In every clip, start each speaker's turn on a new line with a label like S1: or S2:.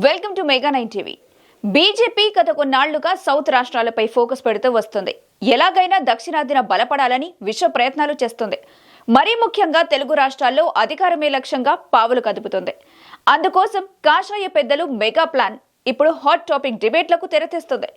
S1: Welcome to mega 9 TV. BJP గత కొన్నాళ్లుగా south రాష్ట్రాలపై focus పెడుతూ వస్తుంది. ఎలాగైనా దక్షిణాదిన బలపడాలని విశ్వ ప్రయత్నాలు చేస్తుంది. మరీ ముఖ్యంగా తెలుగు రాష్ట్రాల్లో అధికారమే లక్ష్యంగా పావులు కదుపుతుంది. అందుకోసం కాషాయ పెద్దలు మెగా ప్లాన్ ఇప్పుడు హాట్ టాపిక్ డిబేట్లకు తెరతీస్తుంది.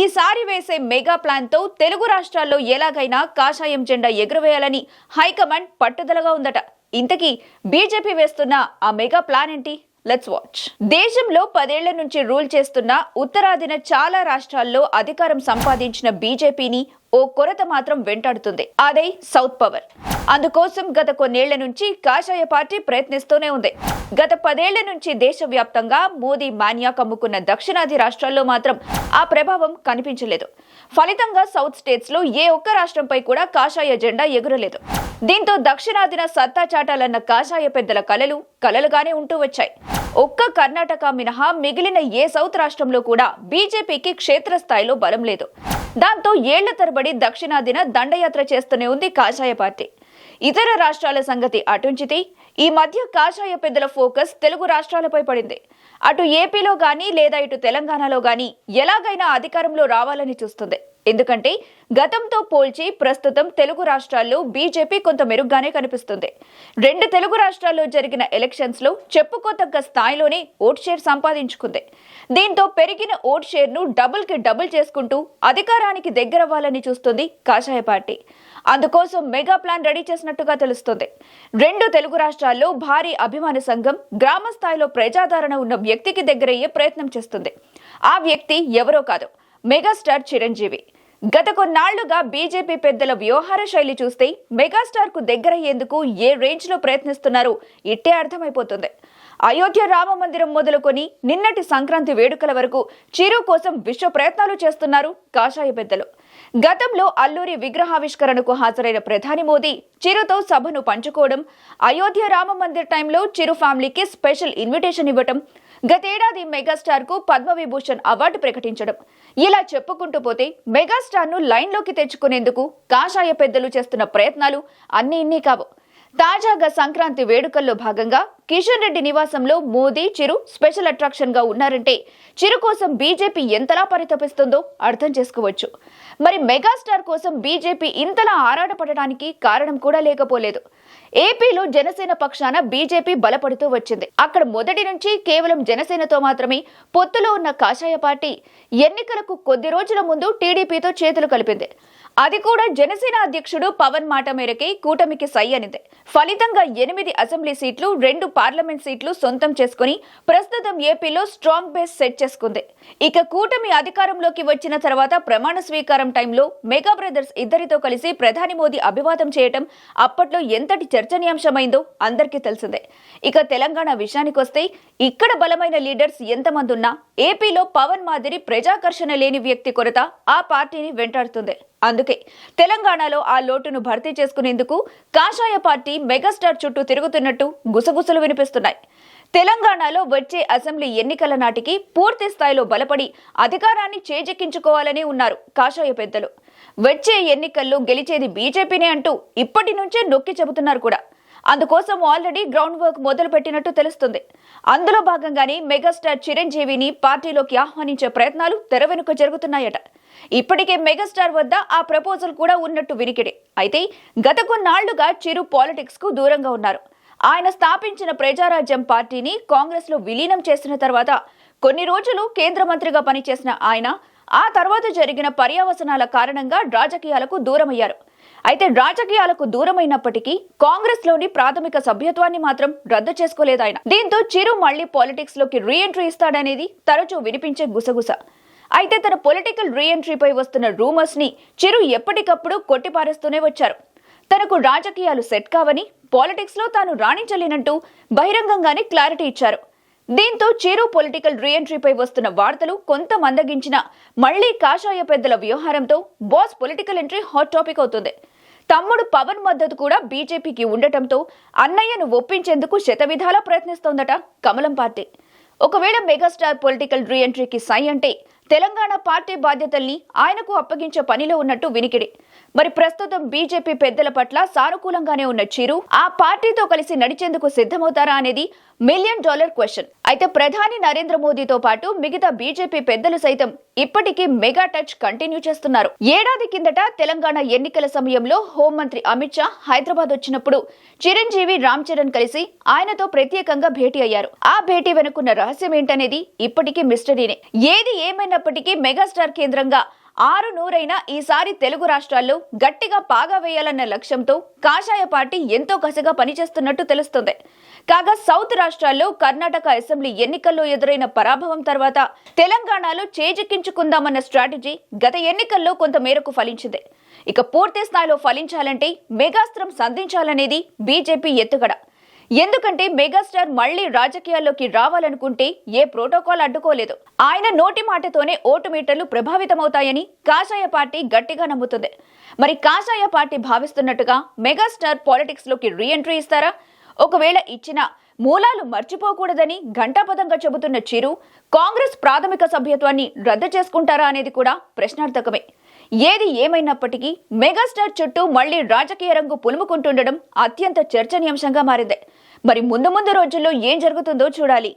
S1: ఈసారి వేసే మెగా ప్లాన్ తో తెలుగు రాష్ట్రాల్లో ఎలాగైనా కాషాయం జెండా ఎగురవేయాలని హైకమాండ్ పట్టుదలగా ఉందట. ఇంతకీ బీజేపీ వేస్తున్న ఆ మెగా ప్లాన్ ఏంటి? Let's watch. దేశంలో 10 ఏళ్ల నుంచి రూల్ చేస్తున్న ఉత్తరాదిన చాలా రాష్ట్రాల్లో అధికారం సంపాదించిన బీజేపీని ఓ కొరత మాత్రం వెంటాడుతుంది. అదే సౌత్ పవర్. అందుకోసం గత కొన్నేళ్ల నుంచి కాషాయ పార్టీ ప్రయత్నిస్తూనే ఉంది. గత 10 ఏళ్ల నుంచి దేశవ్యాప్తంగా మోదీ మాన్యా కమ్ముకున్న దక్షిణాది రాష్ట్రాల్లో మాత్రం ఆ ప్రభావం కనిపించలేదు. ఫలితంగా సౌత్ స్టేట్స్ లో ఏ ఒక్క రాష్ట్రంపై కూడా కాషాయ జెండా ఎగురలేదు. దీంతో దక్షిణాదిన సత్తా చాటాలన్న కాషాయ పెద్దల కలలు కలలుగానే ఉంటూ వచ్చాయి. ఒక్క కర్ణాటక మినహా మిగిలిన ఏ సౌత్ రాష్ట్రంలో కూడా బీజేపీకి క్షేత్రస్థాయిలో బలం లేదు. దాంతో ఏళ్ల తరబడి దక్షిణాదిన దండయాత్ర చేస్తూనే ఉంది కాషాయ పార్టీ. ఇతర రాష్ట్రాల సంగతి అటుంచితే ఈ మధ్య కాషాయ పెద్దల ఫోకస్ తెలుగు రాష్ట్రాలపై పడింది. అటు ఏపీలో గానీ లేదా ఇటు తెలంగాణలో గానీ ఎలాగైనా అధికారంలో రావాలని చూస్తుంది. ఎందుకంటే గతంతో పోల్చి ప్రస్తుతం తెలుగు రాష్ట్రాల్లో బీజేపీ కొంత మెరుగ్గానే కనిపిస్తుంది. 2 తెలుగు రాష్ట్రాల్లో జరిగిన ఎలక్షన్స్ లో చెప్పుకోతగ్గ స్థాయిలోనే ఓట్ షేర్ సంపాదించుకుంది. దీంతో పెరిగిన ఓట్ షేర్ ను డబుల్ కి డబుల్ చేసుకుంటూ అధికారానికి దగ్గరవ్వాలని చూస్తుంది కాషాయ పార్టీ. అందుకోసం మెగా ప్లాన్ రెడీ చేసినట్టుగా తెలుస్తుంది. 2 తెలుగు రాష్ట్రాల్లో భారీ అభిమాన సంఘం గ్రామ స్థాయిలో ప్రజాదరణ ఉన్న వ్యక్తికి దగ్గరయ్యే ప్రయత్నం చేస్తుంది. ఆ వ్యక్తి ఎవరో కాదు, మెగాస్టార్ చిరంజీవి. గత కొన్నాళ్లుగా బీజేపీ పెద్దల వ్యవహార శైలి చూస్తే మెగాస్టార్ కు దగ్గరయ్యేందుకు ఏ రేంజ్ లో ప్రయత్నిస్తున్నారో ఇట్టే అర్థమైపోతుంది. అయోధ్య రామ మందిరం మొదలుకొని నిన్నటి సంక్రాంతి వేడుకల వరకు చిరు కోసం విశ్వ ప్రయత్నాలు చేస్తున్నారు కాషాయ పెద్దలు. గతంలో అల్లూరి విగ్రహావిష్కరణకు హాజరైన ప్రధాని మోదీ చిరుతో సభను పంచుకోవడం, అయోధ్య రామ మందిర్ టైంలో చిరు ఫ్యామిలీకి స్పెషల్ ఇన్విటేషన్ ఇవ్వటం, గతేడాది మెగాస్టార్ కు పద్మవిభూషణ్ అవార్డు ప్రకటించడం, ఇలా చెప్పుకుంటూ పోతే మెగాస్టార్ ను లైన్ లోకి తెచ్చుకునేందుకు కాషాయ పెద్దలు చేస్తున్న ప్రయత్నాలు అన్ని ఇన్ని కావు. తాజాగా సంక్రాంతి వేడుకల్లో భాగంగా కిషన్ రెడ్డి నివాసంలో మోదీ చిరు స్పెషల్ అట్రాక్షన్ గా ఉన్నారంటే చిరు కోసం బీజేపీ ఎంతలా పరితపిస్తుందో అర్థం చేసుకోవచ్చు. మరి మెగాస్టార్ కోసం బీజేపీ ఇంతలా ఆరాటపడడానికి కారణం కూడా లేకపోలేదు. ఏపీలో జనసేన పక్షాన బీజేపీ బలపడుతూ వచ్చింది. అక్కడ మొదటి నుంచి కేవలం జనసేనతో మాత్రమే పొత్తులో ఉన్న కాషాయ పార్టీ ఎన్నికలకు కొద్ది రోజుల ముందు టీడీపీతో చేతులు కలిపింది. అది కూడా జనసేన అధ్యక్షుడు పవన్ మాట మేరకే కూటమికి సై అనింది. ఫలితంగా 8 అసెంబ్లీ సీట్లు, 2 పార్లమెంట్ సీట్లు సొంతం చేసుకుని ప్రస్తుతం ఏపీలో స్ట్రాంగ్ బేస్ సెట్ చేసుకుంది. ఇక కూటమి అధికారంలోకి వచ్చిన తర్వాత ప్రమాణ స్వీకారం టైంలో మెగా బ్రదర్స్ ఇద్దరితో కలిసి ప్రధాని మోదీ అభివాదం చేయటం అప్పట్లో ఎంతటి చర్చనీయాంశమైందో అందరికీ తెలిసిందే. ఇక తెలంగాణ విషయానికొస్తే ఇక్కడ బలమైన లీడర్స్ ఎంతమంది ఉన్నా ఏపీలో పవన్ మాదిరి ప్రజాకర్షణ లేని వ్యక్తి కొరత ఆ పార్టీని వెంటాడుతుంది. అందుకే తెలంగాణలో ఆ లోటును భర్తీ చేసుకునేందుకు కాషాయ పార్టీ మెగాస్టార్ చుట్టూ తిరుగుతున్నట్టు గుసగుసలు వినిపిస్తున్నాయి. తెలంగాణలో వచ్చే అసెంబ్లీ ఎన్నికల నాటికి పూర్తి స్థాయిలో బలపడి అధికారాన్ని చేజెక్కించుకోవాలని ఉన్నారు కాషాయ పెద్దలు. వచ్చే ఎన్నికల్లో గెలిచేది బీజేపీనే అంటూ ఇప్పటి నుంచే నొక్కి చెబుతున్నారు కూడా. అందుకోసం ఆల్రెడీ గ్రౌండ్ వర్క్ మొదలు పెట్టినట్టు తెలుస్తుంది. అందులో భాగంగానే మెగాస్టార్ చిరంజీవిని పార్టీలోకి ఆహ్వానించే ప్రయత్నాలు తెర వెనుక జరుగుతున్నాయట. ఇప్పటికే మెగాస్టార్ వద్ద ఆ ప్రపోజల్ కూడా ఉన్నట్టు వినికిడే. అయితే గత కొన్నాళ్లుగా చిరు పాలిటిక్స్ కు దూరంగా ఉన్నారు. ఆయన స్థాపించిన ప్రజారాజ్యం పార్టీని కాంగ్రెస్ లో విలీనం చేసిన తర్వాత కొన్ని రోజులు కేంద్ర మంత్రిగా పనిచేసిన ఆయన ఆ తర్వాత జరిగిన పర్యవసనాల కారణంగా రాజకీయాలకు దూరమయ్యారు. అయితే రాజకీయాలకు దూరమైనప్పటికీ కాంగ్రెస్ లోని ప్రాథమిక సభ్యత్వాన్ని మాత్రం రద్దు చేసుకోలేదు ఆయన. దీంతో చిరు మళ్లీ పాలిటిక్స్ లోకి రీ ఎంట్రీ ఇస్తాడనేది తరచూ వినిపించే గుసగుస. అయితే తన పొలిటికల్ రీ ఎంట్రీపై వస్తున్న రూమర్స్ ని చిరు ఎప్పటికప్పుడు కొట్టిపారేస్తూనే వచ్చారు. తనకు రాజకీయాలు సెట్ కావని, పాలిటిక్స్ లో తాను రాణించలేనంటూ బహిరంగంగానే క్లారిటీ ఇచ్చారు. దీంతో చిరు పొలిటికల్ రీ ఎంట్రీపై వస్తున్న వార్తలు కొంత మందగించిన మళ్లీ కాషాయ పెద్దల వ్యవహారంతో boss political entry hot topic అవుతుంది. తమ్ముడు పవన్ మద్దతు కూడా బీజేపీకి ఉండటంతో అన్నయ్యను ఒప్పించేందుకు శతవిధాలా ప్రయత్నిస్తోందట కమలం పార్టీ. ఒకవేళ మెగాస్టార్ పొలిటికల్ రీ ఎంట్రీకి సై అంటే తెలంగాణ పార్టీ బాధ్యతల్ని ఆయనకు అప్పగించే పనిలో ఉన్నట్టు వినికిడి. మరి ప్రస్తుతం బీజేపీ పెద్దల పట్ల సానుకూలంగానే ఉన్న చిరు ఆ పార్టీతో కలిసి నడిచేందుకు సిద్ధమవుతారా అనేది $1 మిలియన్ క్వశ్చన్. అయితే ప్రధాని నరేంద్ర మోదీతో పాటు మిగతా బీజేపీ పెద్దలు సైతం ఇప్పటికీ మెగా టచ్ కంటిన్యూ చేస్తున్నారు. ఏడాది కిందట తెలంగాణ ఎన్నికల సమయంలో హోంమంత్రి అమిత్ షా హైదరాబాద్ వచ్చినప్పుడు చిరంజీవి రామ్ చరణ్ కలిసి ఆయనతో ప్రత్యేకంగా భేటీ అయ్యారు. ఆ భేటీ వెనుకున్న రహస్యం ఏంటనేది ఇప్పటికీ మిస్టరీనే. ఏది ఏమైనప్పటికీ మెగాస్టార్ కేంద్రంగా 6 ఈసారి తెలుగు రాష్ట్రాల్లో గట్టిగా పాగా వేయాలన్న లక్ష్యంతో కాషాయ పార్టీ ఎంతో కసిగా పనిచేస్తున్నట్టు తెలుస్తుంది. కాగా సౌత్ రాష్ట్రాల్లో కర్ణాటక అసెంబ్లీ ఎన్నికల్లో ఎదురైన పరాభవం తర్వాత తెలంగాణలో చేజిక్కించుకుందామన్న స్ట్రాటజీ గత ఎన్నికల్లో కొంత మేరకు ఫలించింది. ఇక పూర్తి స్థాయిలో ఫలించాలంటే మెగాస్త్రం సంధించాలనేది బీజేపీ ఎత్తుగడ. ఎందుకంటే మెగాస్టార్ మళ్లీ రాజకీయాల్లోకి రావాలనుకుంటే ఏ ప్రోటోకాల్ అడ్డుకోలేదు. ఆయన నోటి మాటతోనే ఓటు మీటర్లు ప్రభావితమవుతాయని కాషాయ పార్టీ గట్టిగా నమ్ముతుంది. మరి కాషాయ పార్టీ భావిస్తున్నట్టుగా మెగాస్టార్ పాలిటిక్స్ లోకి రీఎంట్రీ ఇస్తారా? ఒకవేళ ఇచ్చినా మూలాలు మర్చిపోకూడదని ఘంటాపథంగా చెబుతున్న చిరు కాంగ్రెస్ ప్రాథమిక సభ్యత్వాన్ని రద్దు చేసుకుంటారా అనేది కూడా ప్రశ్నార్థకమే. ఏది ఏమైనప్పటికీ మెగాస్టార్ చుట్టూ మళ్లీ రాజకీయ రంగు పులుముకుంటుండడం అత్యంత చర్చనీయాంశంగా మారింది. మరి ముందు రోజుల్లో ఏం జరుగుతుందో చూడాలి.